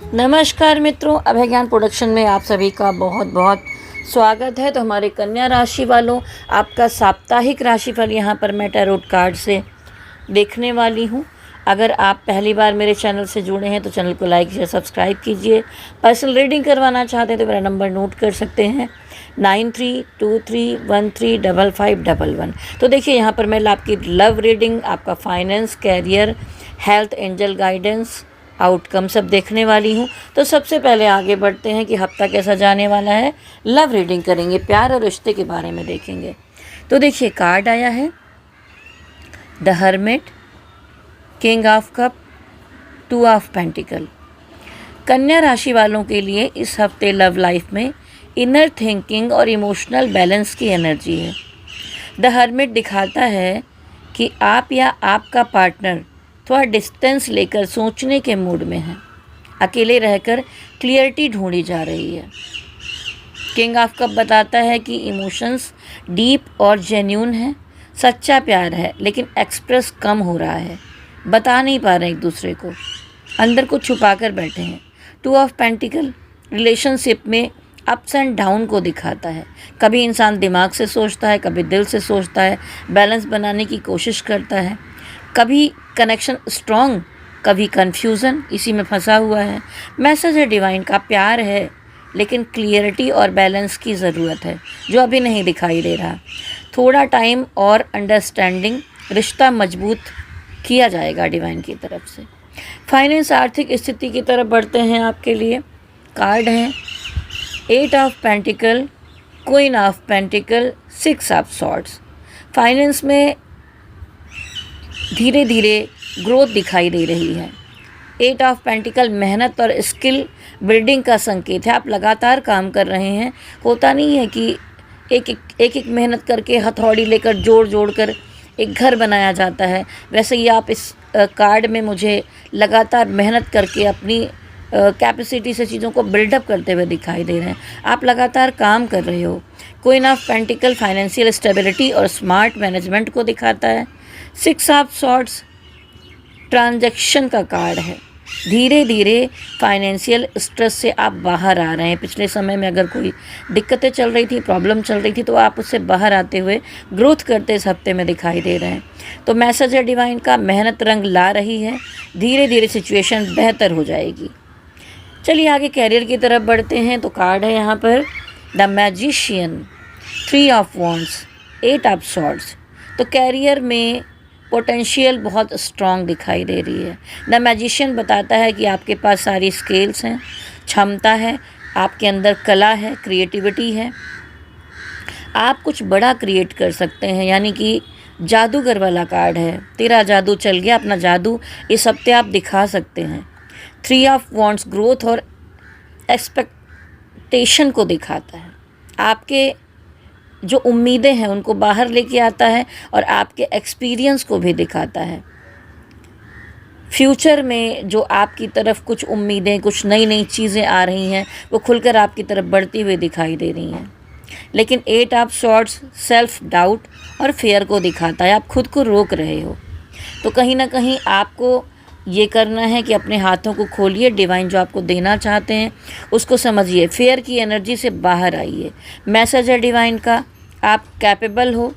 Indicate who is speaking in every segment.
Speaker 1: नमस्कार मित्रों, अभय ज्ञान प्रोडक्शन में आप सभी का बहुत बहुत स्वागत है। तो हमारे कन्या राशि वालों, आपका साप्ताहिक राशिफल यहाँ पर मैं टैरोट कार्ड से देखने वाली हूँ। अगर आप पहली बार मेरे चैनल से जुड़े हैं तो चैनल को लाइक शेयर सब्सक्राइब कीजिए। पर्सनल रीडिंग करवाना चाहते हैं तो मेरा नंबर नोट कर सकते हैं 9323135511। तो देखिए, यहाँ पर मैं आपकी लव रीडिंग, आपका finance, career, health, angel guidance, outcome सब देखने वाली हूँ। तो सबसे पहले आगे बढ़ते हैं कि हफ्ता कैसा जाने वाला है। लव रीडिंग करेंगे, प्यार और रिश्ते के बारे में देखेंगे। तो देखिए, कार्ड आया है the hermit, king of cup, two of pentacle. कन्या राशि वालों के लिए इस हफ्ते लव लाइफ में इनर थिंकिंग और इमोशनल बैलेंस की एनर्जी है। द हर्मिट दिखाता है कि आप या आपका पार्टनर थोड़ा डिस्टेंस लेकर सोचने के मूड में है, अकेले रहकर क्लियरिटी ढूंढी जा रही है। किंग ऑफ कप बताता है कि इमोशंस डीप और जेन्यून है, सच्चा प्यार है, लेकिन एक्सप्रेस कम हो रहा है, बता नहीं पा रहे एक दूसरे को, अंदर को छुपा कर बैठे हैं। टू ऑफ पेंटिकल रिलेशनशिप में अप्स एंड डाउन को दिखाता है। कभी इंसान दिमाग से सोचता है, कभी दिल से सोचता है, बैलेंस बनाने की कोशिश करता है। कभी कनेक्शन स्ट्रॉन्ग, कभी कन्फ्यूज़न, इसी में फंसा हुआ है। मैसेज है डिवाइन का, प्यार है लेकिन क्लियरिटी और बैलेंस की ज़रूरत है, जो अभी नहीं दिखाई दे रहा। थोड़ा टाइम और अंडरस्टैंडिंग, रिश्ता मजबूत किया जाएगा डिवाइन की तरफ से। फाइनेंस, आर्थिक स्थिति की तरफ बढ़ते हैं। आपके लिए कार्ड हैं 8 of pentacle, queen of pentacle, 6 of swords. Finance में धीरे धीरे ग्रोथ दिखाई दे रही है। 8 ऑफ पेंटिकल मेहनत और स्किल बिल्डिंग का संकेत है। आप लगातार काम कर रहे हैं। होता नहीं है कि एक मेहनत करके हथौड़ी लेकर जोड़ कर एक घर बनाया जाता है, वैसे ही आप इस कार्ड में मुझे लगातार मेहनत करके अपनी कैपेसिटी से चीज़ों को बिल्डअप करते हुए दिखाई दे रहे हैं। आप लगातार काम कर रहे हो। Queen of pentacle financial stability और स्मार्ट मैनेजमेंट को दिखाता है। 6 ऑफ सॉर्ड्स ट्रांजैक्शन का कार्ड है। धीरे धीरे फाइनेंशियल स्ट्रेस से आप बाहर आ रहे हैं। पिछले समय में अगर कोई दिक्कतें चल रही थी, प्रॉब्लम चल रही थी, तो आप उससे बाहर आते हुए ग्रोथ करते इस हफ्ते में दिखाई दे रहे हैं। तो मैसेज है डिवाइन का, मेहनत रंग ला रही है, धीरे धीरे सिचुएशन बेहतर हो जाएगी। चलिए आगे कैरियर की तरफ बढ़ते हैं। तो कार्ड है यहाँ पर the magician, 3 of wands, 8 of swords. तो कैरियर में पोटेंशियल बहुत स्ट्रॉन्ग दिखाई दे रही है। द मैजिशियन बताता है कि आपके पास सारी स्किल्स हैं, क्षमता है, आपके अंदर कला है, क्रिएटिविटी है, आप कुछ बड़ा क्रिएट कर सकते हैं। यानी कि जादूगर वाला कार्ड है। तेरा जादू चल गया, अपना जादू इस हफ्ते आप दिखा सकते हैं। 3 ऑफ वॉन्ड्स ग्रोथ और एक्सपेक्टेशन को दिखाता है। आपके जो उम्मीदें हैं उनको बाहर लेके आता है और आपके एक्सपीरियंस को भी दिखाता है। फ्यूचर में जो आपकी तरफ कुछ उम्मीदें, कुछ नई नई चीज़ें आ रही हैं, वो खुलकर आपकी तरफ बढ़ती हुई दिखाई दे रही हैं। लेकिन 8 ऑफ सॉर्ड्स सेल्फ डाउट और फेयर को दिखाता है। आप खुद को रोक रहे हो। तो कहीं ना कहीं आपको ये करना है कि अपने हाथों को खोलिए, डिवाइन जो आपको देना चाहते हैं उसको समझिए, फेयर की एनर्जी से बाहर आइए। मैसेज है डिवाइन का, आप कैपेबल हो,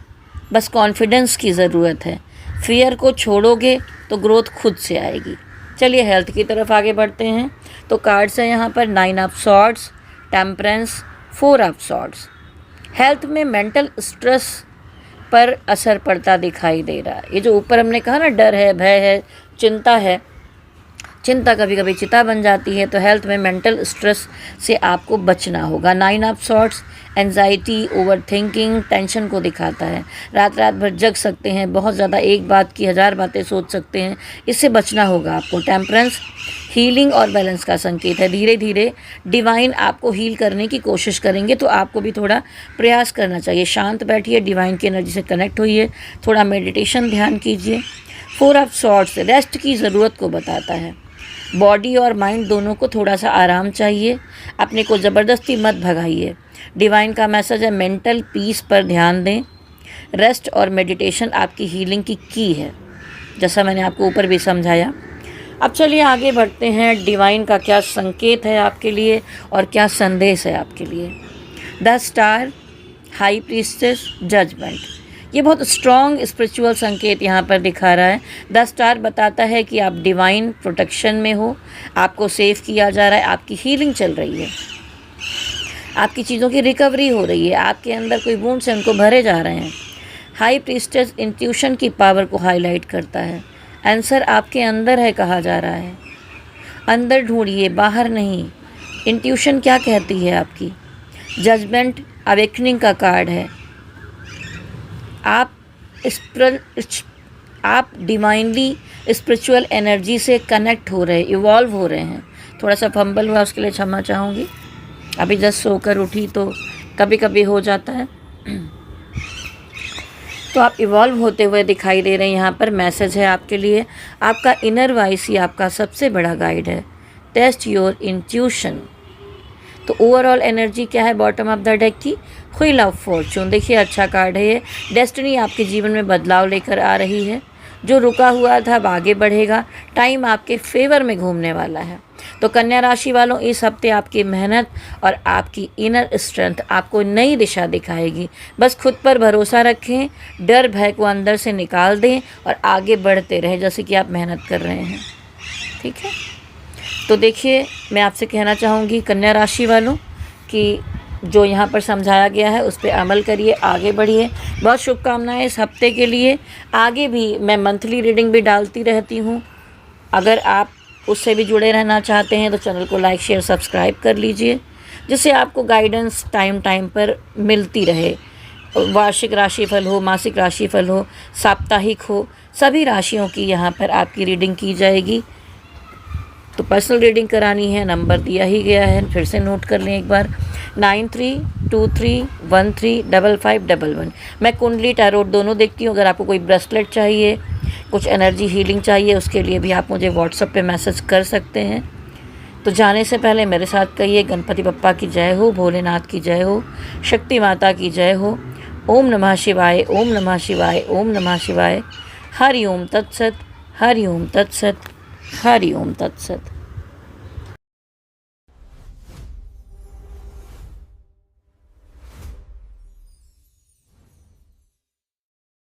Speaker 1: बस कॉन्फिडेंस की ज़रूरत है। फियर को छोड़ोगे तो ग्रोथ खुद से आएगी। चलिए हेल्थ की तरफ आगे बढ़ते हैं। तो कार्ड्स हैं यहाँ पर 9 of swords, temperance, 4 of swords. Health में मेंटल स्ट्रेस पर असर पड़ता दिखाई दे रहा है। ये जो ऊपर हमने कहा ना, डर है, भय है, चिंता है, चिंता कभी कभी चिता बन जाती है। तो हेल्थ में मेंटल स्ट्रेस से आपको बचना होगा। 9 of swords anxiety, over thinking, tension को दिखाता है। रात रात भर जग सकते हैं, बहुत ज़्यादा एक बात की 1000 बातें सोच सकते हैं, इससे बचना होगा आपको। टेम्परेंस हीलिंग और बैलेंस का संकेत है। धीरे धीरे डिवाइन आपको हील करने की कोशिश करेंगे, तो आपको भी थोड़ा प्रयास करना चाहिए। शांत बैठिए, डिवाइन की एनर्जी से कनेक्ट होइए, थोड़ा मेडिटेशन ध्यान कीजिए। 4 ऑफ सॉर्ड्स रेस्ट की ज़रूरत को बताता है। बॉडी और माइंड दोनों को थोड़ा सा आराम चाहिए, अपने को ज़बरदस्ती मत भगाइए। डिवाइन का मैसेज है मेंटल पीस पर ध्यान दें। रेस्ट और मेडिटेशन आपकी हीलिंग की है, जैसा मैंने आपको ऊपर भी समझाया। अब चलिए आगे बढ़ते हैं, डिवाइन का क्या संकेत है आपके लिए और क्या संदेश है आपके लिए। The star, high priestess, judgement. ये बहुत स्ट्रॉन्ग स्पिरिचुअल संकेत यहाँ पर दिखा रहा है। द स्टार बताता है कि आप डिवाइन प्रोटेक्शन में हो, आपको सेव किया जा रहा है, आपकी हीलिंग चल रही है, आपकी चीज़ों की रिकवरी हो रही है, आपके अंदर कोई वुंड्स हैं उनको भरे जा रहे हैं। हाई प्रीस्टेस इंट्यूशन की पावर को हाईलाइट करता है। आंसर आपके अंदर है कहा जा रहा है, अंदर ढूंढिए, बाहर नहीं। इंट्यूशन क्या कहती है आपकी। जजमेंट अवेकनिंग का कार्ड है। आप डिवाइनली स्पिरिचुअल एनर्जी से कनेक्ट हो रहे, इवॉल्व हो रहे हैं। थोड़ा सा फंबल हुआ, उसके लिए क्षमा चाहूँगी, अभी जस्ट सोकर उठी तो कभी कभी हो जाता है। तो आप इवॉल्व होते हुए दिखाई दे रहे हैं। यहाँ पर मैसेज है आपके लिए, आपका इनर वॉइस ही आपका सबसे बड़ा गाइड है। Test your intuition. तो ओवरऑल एनर्जी क्या है बॉटम ऑफ द डेक की, व्हील ऑफ फॉर्चून। देखिए अच्छा कार्ड है ये। डेस्टिनी आपके जीवन में बदलाव लेकर आ रही है, जो रुका हुआ था अब आगे बढ़ेगा, टाइम आपके फेवर में घूमने वाला है। तो कन्या राशि वालों, इस हफ्ते आपकी मेहनत और आपकी इनर स्ट्रेंथ आपको नई दिशा दिखाएगी। बस खुद पर भरोसा रखें, डर भय को अंदर से निकाल दें और आगे बढ़ते रहें जैसे कि आप मेहनत कर रहे हैं। ठीक है, तो देखिए मैं आपसे कहना चाहूँगी कन्या राशि वालों कि जो यहाँ पर समझाया गया है उस पर अमल करिए, आगे बढ़िए। बहुत शुभकामनाएं इस हफ्ते के लिए। आगे भी मैं मंथली रीडिंग भी डालती रहती हूँ, अगर आप उससे भी जुड़े रहना चाहते हैं तो चैनल को लाइक शेयर सब्सक्राइब कर लीजिए, जिससे आपको गाइडेंस टाइम टाइम पर मिलती रहे। वार्षिक राशिफल हो, मासिक राशिफल हो, साप्ताहिक हो, सभी राशियों की यहाँ पर आपकी रीडिंग की जाएगी। तो पर्सनल रीडिंग करानी है, नंबर दिया ही गया है, फिर से नोट कर लें एक बार, 9323135511। मैं कुंडली टैरोट दोनों देखती हूँ। अगर आपको कोई ब्रेसलेट चाहिए, कुछ एनर्जी हीलिंग चाहिए, उसके लिए भी आप मुझे व्हाट्सएप पे मैसेज कर सकते हैं। तो जाने से पहले मेरे साथ कहिए, गणपति बप्पा की जय हो, भोलेनाथ की जय हो, शक्ति माता की जय हो। ओम नमः शिवाय, ओम नमः शिवाय, ओम नमः शिवाय। हरि ओम तत्सत, हरि ओम तत्सत, हरि ओम तत्सत।